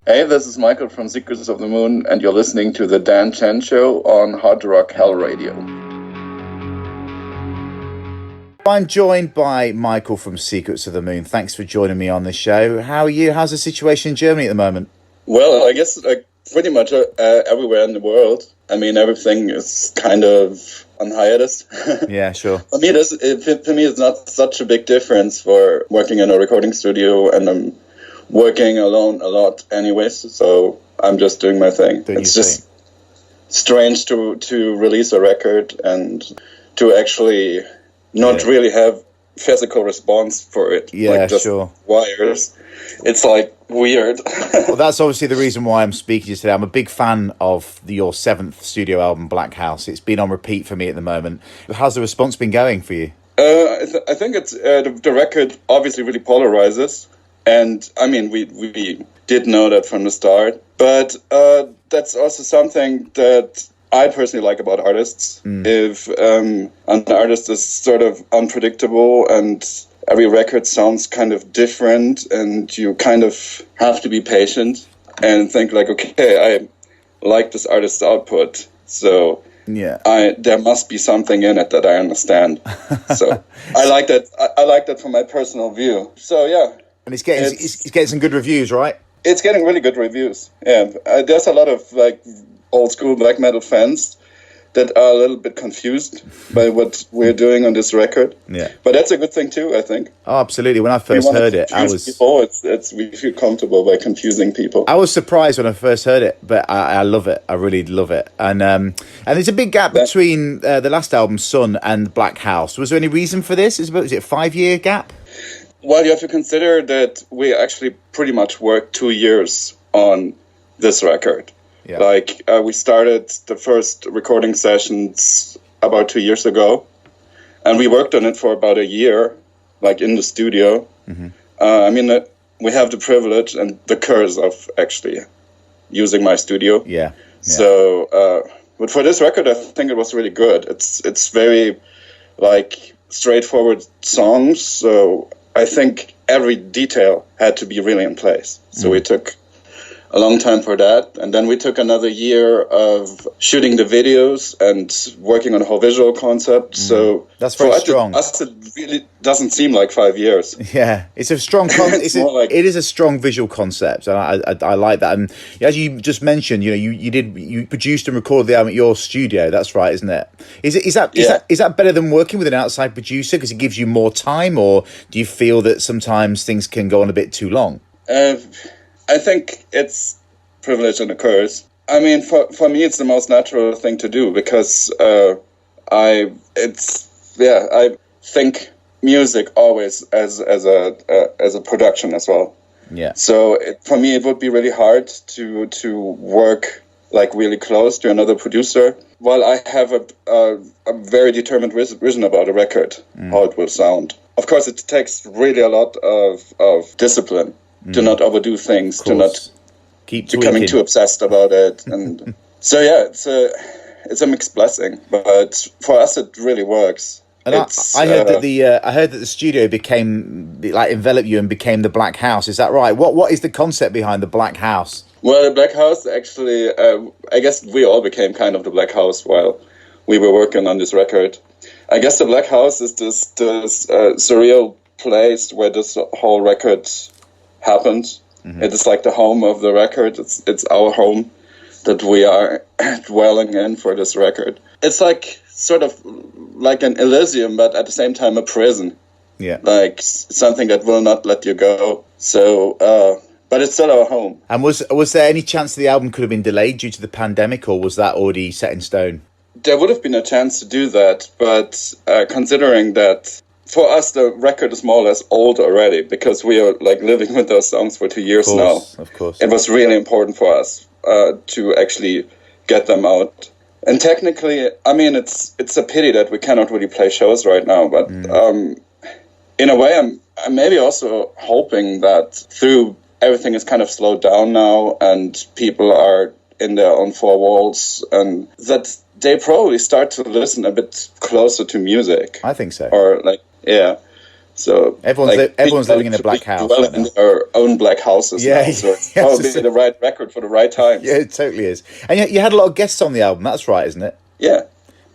Hey, this is Michael from Secrets of the Moon, and you're listening to the Dan Chen Show on Hard Rock Hell Radio. I'm joined by Michael from Secrets of the Moon. Thanks for joining me on the show. How are you? How's the situation in Germany at the moment? Well, I guess pretty much everywhere in the world. I mean, everything is kind of on hiatus. Yeah, sure. For me, it's not such a big difference for working in a recording studio, and I'm working alone a lot anyways, so I'm just doing my thing. It's just strange to release a record and to actually not really have physical response for it. Yeah, like just sure. Wires. It's like weird. Well, that's obviously the reason why I'm speaking to you today. I'm a big fan of your 7th studio album, Black House. It's been on repeat for me at the moment. How's the response been going for you? I think it's the record obviously really polarizes. And, I mean, we did know that from the start. But that's also something that I personally like about artists. If an artist is sort of unpredictable and every record sounds kind of different, and you kind of have to be patient and think like, okay, I like this artist's output. So there must be something in it that I understand. So I like that. I like that from my personal view. So, yeah. And it's getting some good reviews, right? It's getting really good reviews. Yeah, there's a lot of like old school black metal fans that are a little bit confused by what we're doing on this record. Yeah, but that's a good thing too, I think. Oh, absolutely. When I first heard it, we feel comfortable by confusing people. I was surprised when I first heard it, but I love it. I really love it. And there's a big gap between the last album, Sun, and Black House. Was there any reason for this? Is it a 5-year gap? Well, you have to consider that we actually pretty much worked 2 years on this record. Yeah. Like, we started the first recording sessions about 2 years ago, and we worked on it for about a year, like in the studio. Mm-hmm. I mean, we have the privilege and the curse of actually using my studio. Yeah. So, but for this record, I think it was really good. It's very, like, straightforward songs, so I think every detail had to be really in place. So we took a long time for that. And then we took another year of shooting the videos and working on a whole visual concept. So that's very strong. For us, it really doesn't seem like 5 years. Yeah, it's a strong it is a strong visual concept, and I like that. And as you just mentioned, you produced and recorded the album at your studio. That's right, isn't it? Is that better than working with an outside producer because it gives you more time, or do you feel that sometimes things can go on a bit too long? I think it's privilege and a curse. I mean, for me, it's the most natural thing to do because I think music always as a production as well. Yeah. So for me, it would be really hard to work like really close to another producer while I have a very determined vision about a record, how it will sound. Of course, it takes really a lot of discipline. To not overdo things, to not keep becoming too obsessed about it, and so it's a mixed blessing. But for us, it really works. And I heard that the studio enveloped you and became the Black House. Is that right? What is the concept behind the Black House? Well, the Black House actually, I guess we all became kind of the Black House while we were working on this record. I guess the Black House is this surreal place where this whole record happened. Mm-hmm. It is like the home of the record. It's our home that we are dwelling in for this record. It's like sort of like an Elysium, but at the same time a prison. Yeah, like something that will not let you go. So, but it's still our home. And was there any chance the album could have been delayed due to the pandemic, or was that already set in stone? There would have been a chance to do that, but considering that. For us, the record is more or less old already because we are like living with those songs for 2 years now. Of course. It was really important for us to actually get them out. And technically, I mean, it's a pity that we cannot really play shows right now. But in a way, I'm maybe also hoping that through everything is kind of slowed down now and people are in their own four walls and that they probably start to listen a bit closer to music. I think so. Or like. Yeah, So everyone's living in a black house dwell right now. in their own black houses now. So it's probably the right record for the right times. Yeah, it totally is. And you had a lot of guests on the album. That's right, isn't it? Yeah.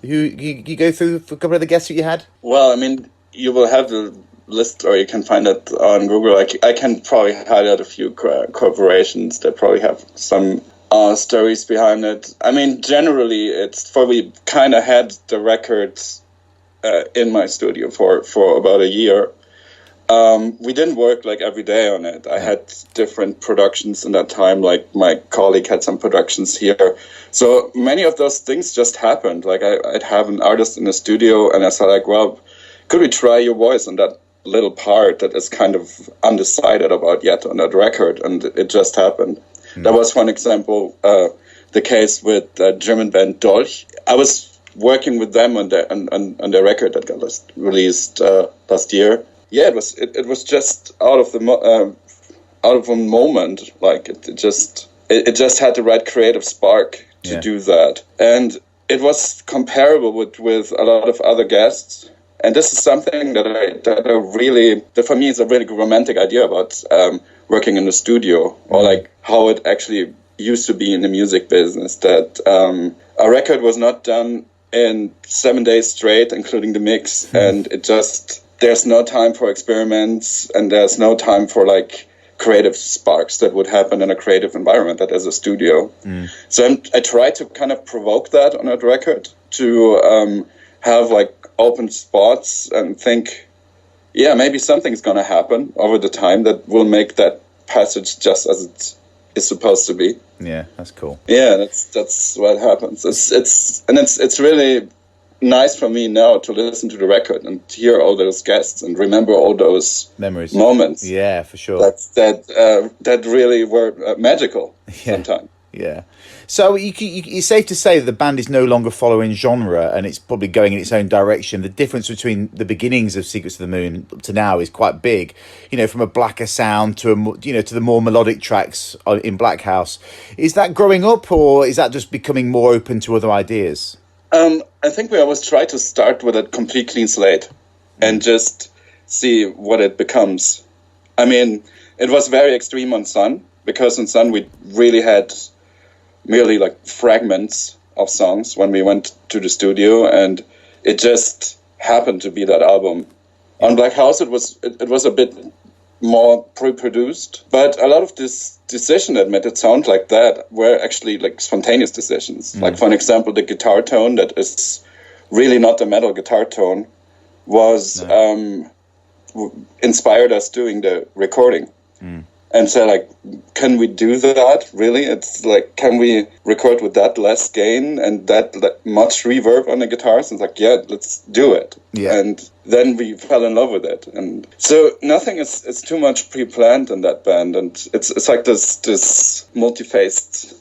You go through a couple of the guests that you had? Well, I mean, you will have the list, or you can find it on Google. I can probably highlight a few corporations that probably have some stories behind it. I mean, generally, it's we kind of had the records in my studio for about a year. We didn't work like every day on it. I had different productions in that time. Like my colleague had some productions here. So many of those things just happened. Like I'd have an artist in the studio and I said like, well, could we try your voice on that little part that is kind of undecided about yet on that record? And it just happened. Mm-hmm. That was one example. The case with the German band Dolch. I was working with them on the record that got released last year. Yeah, it was just out of a moment. Like it just had the right creative spark to do that, and it was comparable with a lot of other guests. And this is something that for me is a really romantic idea about working in the studio, or like how it actually used to be in the music business. That a record was not done in 7 days straight, including the mix, and it just. There's no time for experiments, and there's no time for like creative sparks that would happen in a creative environment that is a studio. So I try to kind of provoke that on that record, to have like open spots and think, yeah, maybe something's going to happen over the time that will make that passage just as it is supposed to be. Yeah, that's cool. Yeah, that's what happens. It's really nice for me now to listen to the record and hear all those guests and remember all those memories, moments. Yeah, for sure. That really were magical sometimes. Yeah. So it's safe to say that the band is no longer following genre, and it's probably going in its own direction. The difference between the beginnings of Secrets of the Moon to now is quite big. You know, from a blacker sound to to the more melodic tracks in Black House. Is that growing up, or is that just becoming more open to other ideas? I think we always try to start with a complete clean slate and just see what it becomes. I mean, it was very extreme on Sun, because on Sun we really had merely like fragments of songs when we went to the studio, and it just happened to be that album. On Black House it was a bit more pre-produced, but a lot of this decision that made it sound like that were actually like spontaneous decisions. Like, for an example, the guitar tone that is really not a metal guitar tone was inspired us doing the recording. And so like, can we do that really? It's like, can we record with that less gain and that much reverb on the guitars? And it's like, yeah, let's do it. And then we fell in love with it. And so nothing is too much pre-planned in that band. And it's like this multi-faced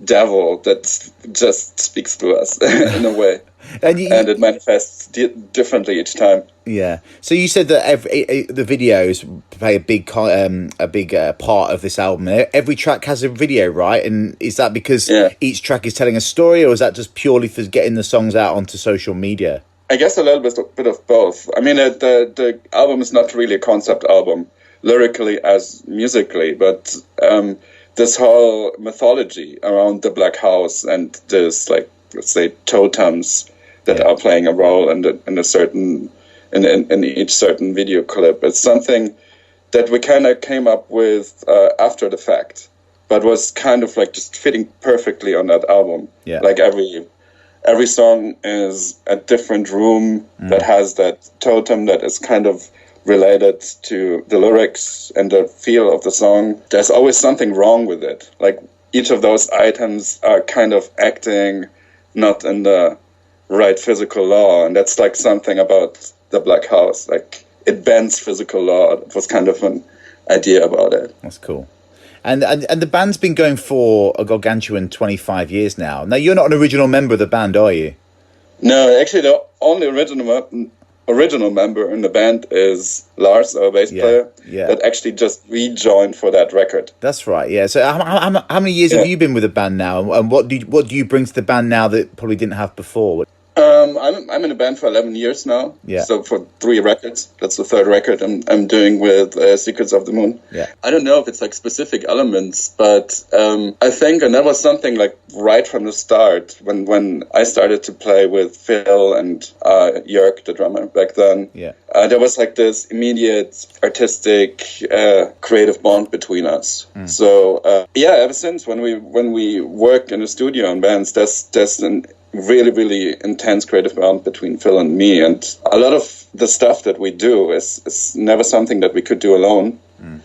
devil that just speaks to us in a way. And it manifests differently each time. Yeah. So you said that the videos play a big part of this album. Every track has a video, right? And is that because each track is telling a story, or is that just purely for getting the songs out onto social media? I guess a little bit of both. I mean, the album is not really a concept album, lyrically as musically, but this whole mythology around the Black House and this, like, let's say, totems that are playing a role in each certain video clip. It's something that we kind of came up with after the fact, but was kind of like just fitting perfectly on that album. Yeah. Like every song is a different room that has that totem that is kind of related to the lyrics and the feel of the song. There's always something wrong with it. Like, each of those items are kind of acting not in the right physical law, and that's like something about the Black House. Like, it bends physical law. It was kind of an idea about it. That's cool. And the band's been going for a gargantuan 25 years now. Now, you're not an original member of the band, are you? No, actually, the only original member in the band is Lars, our bass player, that actually just rejoined for that record. That's right, yeah. So how many years have you been with the band now, and what do you bring to the band now that probably didn't have before? I'm in a band for 11 years now. Yeah. So for 3 records, that's the 3rd record I'm doing with Secrets of the Moon. Yeah. I don't know if it's like specific elements, but I think, and that was something like right from the start when I started to play with Phil and Jörg, the drummer back then. Yeah. There was like this immediate artistic, creative bond between us. So ever since when we work in the studio on bands, there's an really, really intense creative bond between Phil and me, and a lot of the stuff that we do is never something that we could do alone.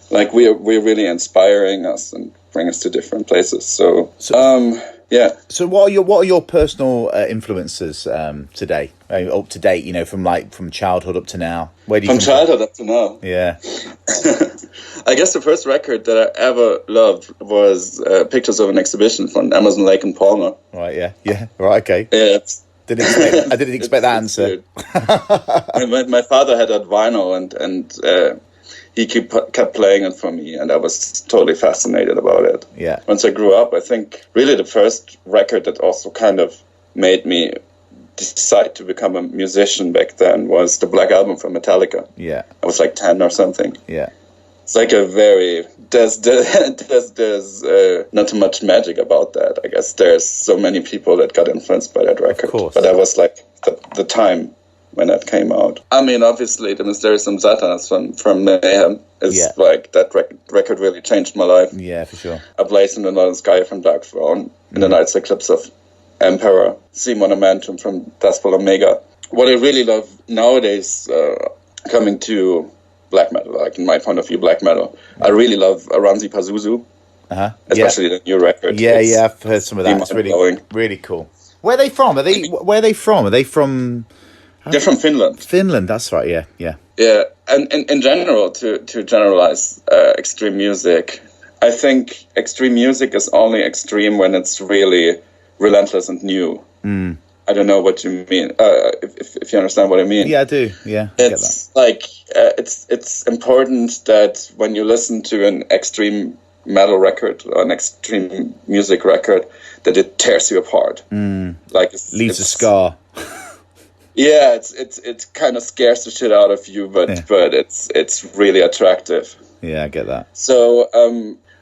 Like we're really inspiring us and bring us to different places. So yeah. So what are your personal influences today, up to date? From childhood up to now. Where do you from childhood up to now? Yeah. I guess the first record that I ever loved was Pictures of an Exhibition from Amazon, Lake and Palmer. Right. Yeah. Right. Okay. Yeah. I didn't expect that answer. My father had that vinyl, and he kept playing it for me, and I was totally fascinated about it. Yeah. Once I grew up, I think really the first record that also kind of made me decide to become a musician back then was the Black Album from Metallica. Yeah. I was like 10 or something. Yeah. It's like there's not too much magic about that. I guess there's so many people that got influenced by that record. Of course. But that was like the time when that came out. I mean, obviously, the Mysterious Satanas from Mayhem is like, that record really changed my life. Yeah, for sure. A Blaze in the Northern Sky from Dark Throne, In the Night's Eclipse of Emperor, C Monumentum from Deathful Omega. What I really love nowadays, coming to black metal, like in my point of view, black metal, I really love Ranzi Pazuzu, especially the new record. Yeah, I've heard some of that. It's really cool. Where are they from? Are they from? They're from Finland. Finland, that's right. Yeah. Yeah, and in general, to generalize extreme music, I think extreme music is only extreme when it's really relentless and new. I don't know what you mean. If you understand what I mean. Yeah, I do. Yeah, it's like it's important that when you listen to an extreme metal record or an extreme music record, that it tears you apart. Like leaves a scar. Yeah, it kind of scares the shit out of you, but it's really attractive. Yeah, I get that. So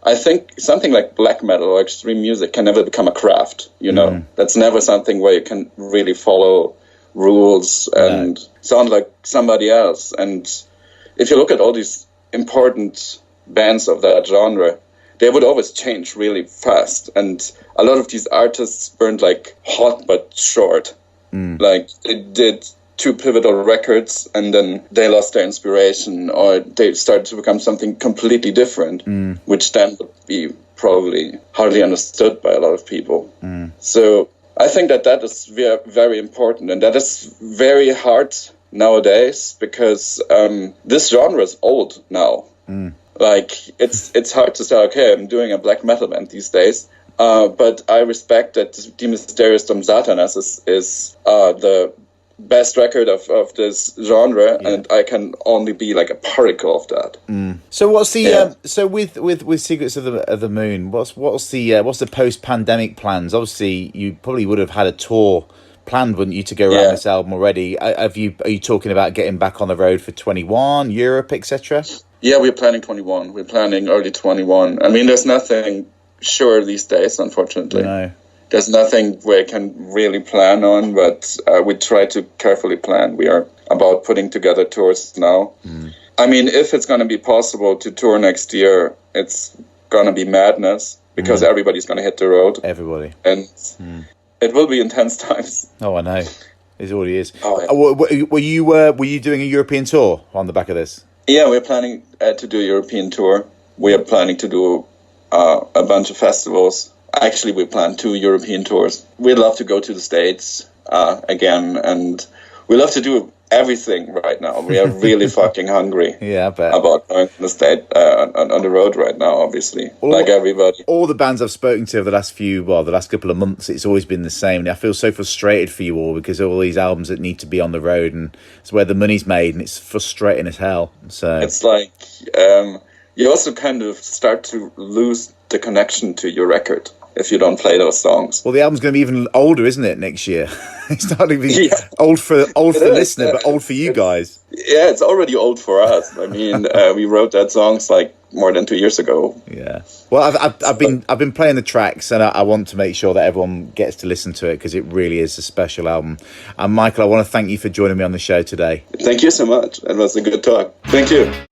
I think something like black metal or extreme music can never become a craft, you know? That's never something where you can really follow rules and sound like somebody else. And if you look at all these important bands of that genre, they would always change really fast. And a lot of these artists burned like hot but short. Like they did 2 pivotal records and then they lost their inspiration, or they started to become something completely different, which then would be probably hardly understood by a lot of people. So I think that is very, very important, and that is very hard nowadays because this genre is old now. Like it's hard to say, okay, I'm doing a black metal band these days. But I respect that the Mysterious Satanas is the best record of this genre, and I can only be like a particle of that. So what's the so with Secrets of the Moon? What's the post-pandemic plans? Obviously, you probably would have had a tour planned, wouldn't you, to go around this album already? Are you talking about getting back on the road for 21, Europe, etc.? Yeah, we're planning 21. We're planning early 21. I mean, there's nothing sure these days, unfortunately. No. There's nothing we can really plan on, but we try to carefully plan. We are about putting together tours now. I mean, if it's going to be possible to tour next year, it's going to be madness because everybody's going to hit the road. Everybody. And it will be intense times. Oh, I know. It already is. Oh, yeah. Were you doing a European tour on the back of this? Yeah, we're planning to do a European tour. We are planning to do a bunch of festivals. Actually, we plan 2 European tours. We'd love to go to the States again, and we love to do everything right now. We are really fucking hungry. Yeah, I bet. About going to the state on the road right now, obviously, like everybody. All the bands I've spoken to over the last couple of months, it's always been the same. And I feel so frustrated for you all because of all these albums that need to be on the road, and it's where the money's made, and it's frustrating as hell. So it's like you also kind of start to lose the connection to your record. if you don't play those songs. Well, the album's going to be even older, isn't it, next year? It's not even old for the listener, but old for you guys. Yeah, it's already old for us. I mean, we wrote that songs like more than 2 years ago. Yeah. Well, I've been playing the tracks, and I want to make sure that everyone gets to listen to it because it really is a special album. And Michael, I want to thank you for joining me on the show today. Thank you so much. It was a good talk. Thank you.